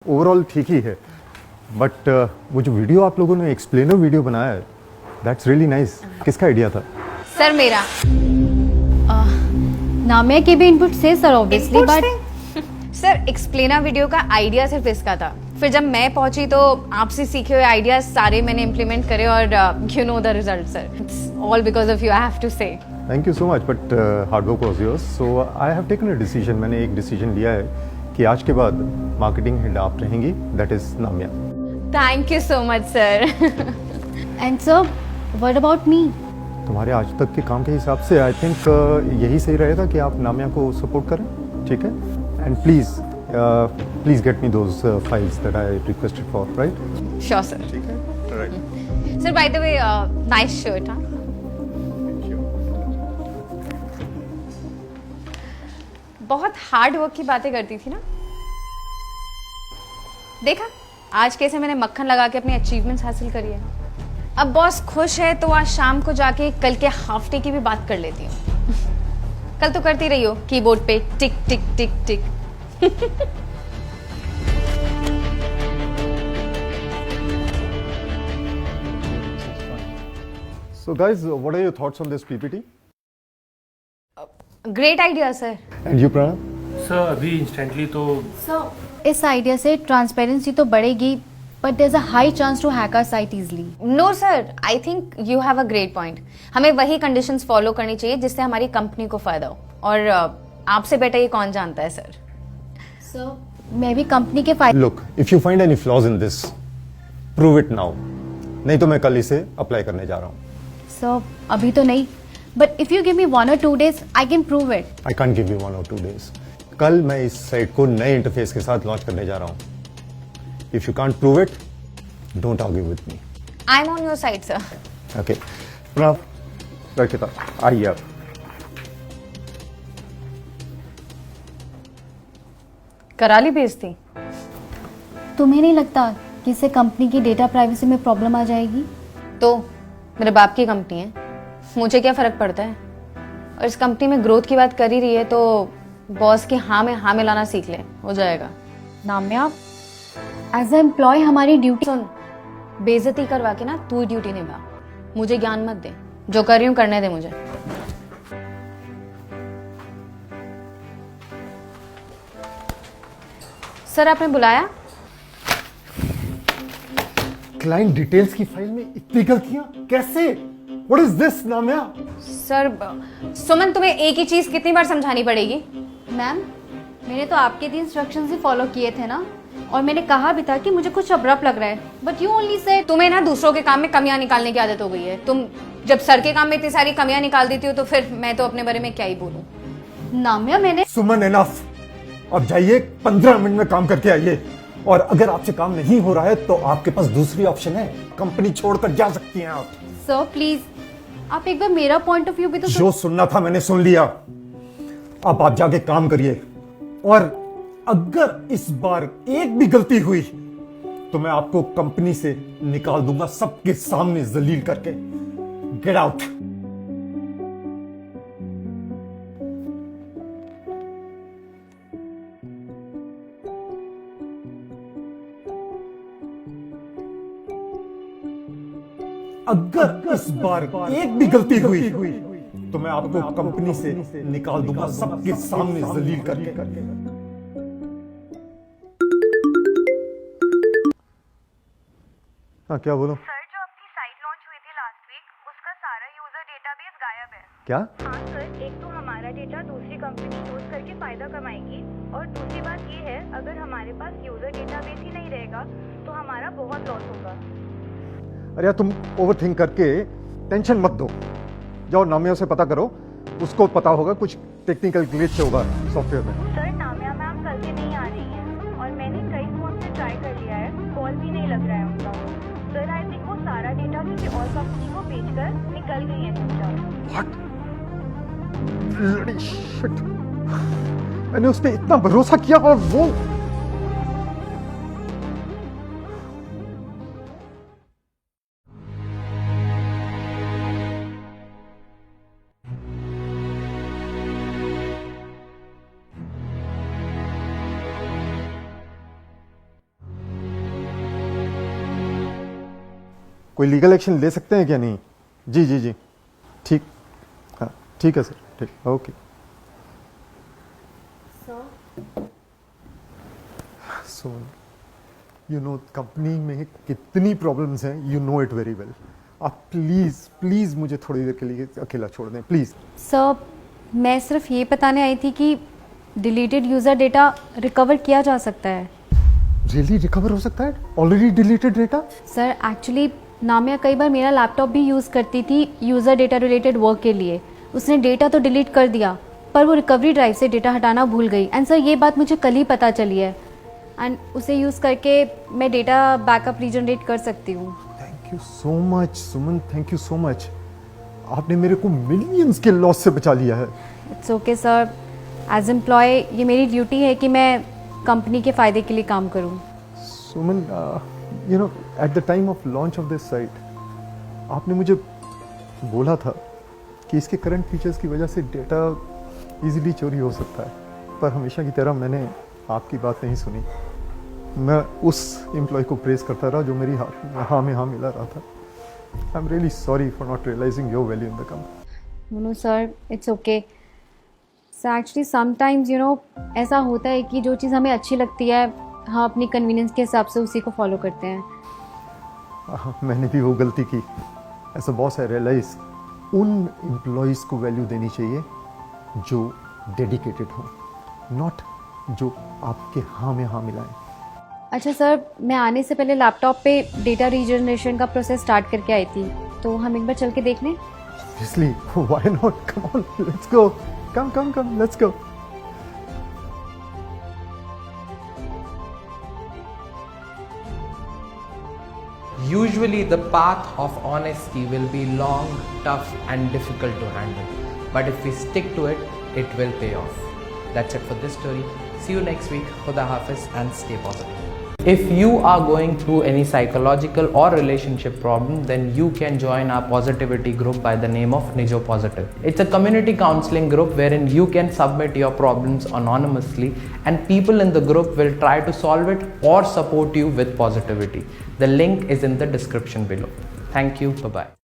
Overall ठीक ही है, but वो जो वीडियो आप लोगों ने एक्सप्लेनर वीडियो बनाया है, दैट्स रियली नाइस। किसका आइडिया था? सर मेरा। नामिया के भी इनपुट से sir obviously, but sir explainer video का आइडिया सिर्फ इसका था। फिर जब मैं पहुंची तो आपसे सीखे हुए आइडियाज सारे मैंने इम्प्लीमेंट करे और you know the result sir. It's all because of you, I have to say. Thank you so much, but hard work was yours, so I have taken a decision. मैंने एक decision लिया है कि आज के बाद मार्केटिंग हेड आप रहेंगी, that is Namiya. Thank you so much sir. And sir what about me? तुम्हारे आज तक के काम के हिसाब से आई थिंक यही सही रहेगा कि आप नामिया को सपोर्ट करें, ठीक है? And please get me those files that I requested for, right? Sure sir. ठीक है, right. Sir by the way nice shirt. हाँ, बहुत हार्ड वर्क की बातें करती थी ना, देखा आज कैसे मैंने मक्खन लगा के अपनी अचीवमेंट्स हासिल करी है। अब बॉस खुश है तो आज शाम को जाके कल के हाफ डे की भी बात कर लेती हूँ। कल तो करती रही हो कीबोर्ड पे tick tick tick tick. So guys, what are your thoughts on this PPT? Great idea sir. And you, Pranav? Sir अभी इंस्टेंटली तो सर इस आइडिया से ट्रांसपेरेंसी तो बढ़ेगी, but there is a high chance to hack our site easily. No sir, I think you have a great point. हमें वही conditions follow करनी चाहिए जिससे हमारी कंपनी को फायदा हो, और आपसे बेटर ये कौन जानता है सर। सर मैं भी कंपनी के फायदे। Look, if you find any flaws in this, prove it now. नहीं तो मैं कल इसे अप्लाई करने जा रहा हूँ। सर अभी तो नहीं, but if you give me 1 or 2 days I can prove it. I can't give you 1 or 2 days. कल मैं इस साइट को नए इंटरफेस के साथ लॉन्च करने जा रहा हूँ। If you can't prove it, don't argue with me. I am on your side sir. Okay. Pranav, Rakhita, आइए आप। करा ली बेइज्जती। तुम्हें नहीं लगता कि इससे कंपनी की डेटा प्राइवेसी में प्रॉब्लम आ जाएगी? तो मेरे बाप की कंपनी है, मुझे क्या फर्क पड़ता है। और इस कंपनी में ग्रोथ की बात कर ही रही है तो बॉस की हाँ में लाना सीख ले, हो जाएगा। नामिया एज ए एम्प्लॉय हमारी ड्यूटी। सुन, बेइज्जती करवा के ना तू ही ड्यूटी निभा, मुझे ज्ञान मत दे। जो कर रही हूँ करने दे मुझे। सर आपने बुलाया? क्लाइंट डिटेल्स की फाइल में इतनी गलतियां कैसे? What is this, नामिया? सर सुमन, तुम्हें एक ही चीज कितनी बार समझानी पड़ेगी? मैम मैंने तो आपके दिए इंस्ट्रक्शंस ही फॉलो किए थे ना, और मैंने कहा भी था कि मुझे कुछ अब्रप्ट लग रहा है, बट यू ओनली सेड। तुम्हें ना दूसरों के काम में कमियां निकालने की आदत हो गई है। तुम जब सर के काम में इतनी सारी कमियां निकाल देती हो तो फिर मैं तो अपने बारे में क्या ही बोलूं। नामिया मैंने सुमन, एनफ। अब जाइए, 15 मिनट में काम करके आइए। और अगर आपसे काम नहीं हो रहा है तो आपके पास दूसरी ऑप्शन है, कंपनी छोड़कर जा सकती हैं आप। सर प्लीज आप एक बार मेरा पॉइंट ऑफ व्यू भी तो जो सुनना था मैंने सुन लिया। अब आप जाके काम करिए, और अगर इस बार एक भी गलती हुई तो मैं आपको कंपनी से निकाल दूंगा, सबके सामने जलील करके। Get out. अगर इस बार एक भी गलती हुई तो मैं आपको कंपनी से निकाल दूंगा, सबके सामने जलील करके। हाँ, क्या बोलो? सर जो आपकी साइट लॉन्च हुई थी लास्ट वीक, उसका सारा यूजर डेटाबेस गायब है। क्या? हाँ सर, एक तो हमारा डेटा दूसरी कंपनी यूज करके फायदा कमाएगी, और दूसरी बात ये है अगर हमारे पास यूजर डेटाबेस ही नहीं रहेगा तो हमारा बहुत लॉस होगा। अरे यार, तुम ओवरथिंक करके टेंशन मत दो। जाओ नामिया से पता करो, उसको पता होगा कुछ टेक्निकल ग्लिच होगा सॉफ्टवेयर में। सर नामिया मैम कल से नहीं आ रही हैं, और मैंने कई फोन से ट्राई कर लिया है, कॉल भी नहीं लग रहा है उनका। सर आई थिंक वो सारा डेटा किसी और कंपनी को बेचकर निकल गई है चुपचाप। What? Bloody shit! मैंने उस पर इतना भरोसा किया और वो कोई लीगल एक्शन ले सकते हैं क्या? नहीं जी जी जी ठीक, हाँ ठीक है सर, ठीक, okay. So you know company में कितनी प्रॉब्लम्स हैं, you know it very well. आप प्लीज़ प्लीज़ मुझे थोड़ी देर के लिए अकेला छोड़ दें प्लीज़। सर मैं सिर्फ ये बताने आई थी कि डिलीटेड यूज़र डेटा रिकवर किया जा सकता है। रियली रिकवर हो सकता है already deleted data? Sir actually Namiya कई बार मेरा लैपटॉप भी यूज़ करती थी यूज़र डेटा रिलेटेड वर्क के लिए। उसने डेटा तो डिलीट कर दिया पर वो रिकवरी ड्राइव से डेटा हटाना भूल गई। एंड सर ये बात मुझे कल ही पता चली है एंड उसे यूज़ करके मैं डेटा बैकअप रीजनरेट कर सकती हूँ। Thank you so much Suman, thank you so much. आपने मेरे को मिलियंस के लॉस से बचा लिया है। It's okay sir, as employee ये मेरी ड्यूटी है कि मैं कंपनी के फ़ायदे के लिए काम करूँ। Suman you know at the time of launch of this site आपने मुझे बोला था कि इसके करंट फीचर्स की वजह से डेटा इजीली चोरी हो सकता है, पर हमेशा की तरह मैंने आपकी बात नहीं सुनी। मैं उस एम्प्लॉय को प्रेस करता रहा जो मेरी हाँ में हाँ मिला रहा था। I am really sorry for not realizing your value in the company. No sir, it's okay sir. Actually sometimes you know ऐसा होता है कि जो चीज़ हमें अच्छी लगती है हम अपनी कन्वीनियंस के हिसाब से उसी को फॉलो करते हैं। मैंने भी वो गलती की। As a boss I realize उन एम्प्लॉयज़ को वैल्यू देनी चाहिए जो डेडिकेटेड हो, नॉट जो आपके हाँ में हाँ मिलाएं। अच्छा सर, मैं आने से पहले लैपटॉप पे डेटा रीजनरेशन का प्रोसेस स्टार्ट करके आई थी, तो हम एक बार चल के देख लें? Obviously, why not? Come on, let's go. Come, let's go. Usually the path of honesty will be long, tough and difficult to handle. But if we stick to it, it will pay off. That's it for this story. See you next week. Khuda Hafiz and stay positive. If you are going through any psychological or relationship problem, then you can join our positivity group by the name of Nijo Positive. It's a community counseling group wherein you can submit your problems anonymously and people in the group will try to solve it or support you with positivity. The link is in the description below. Thank you. Bye-bye.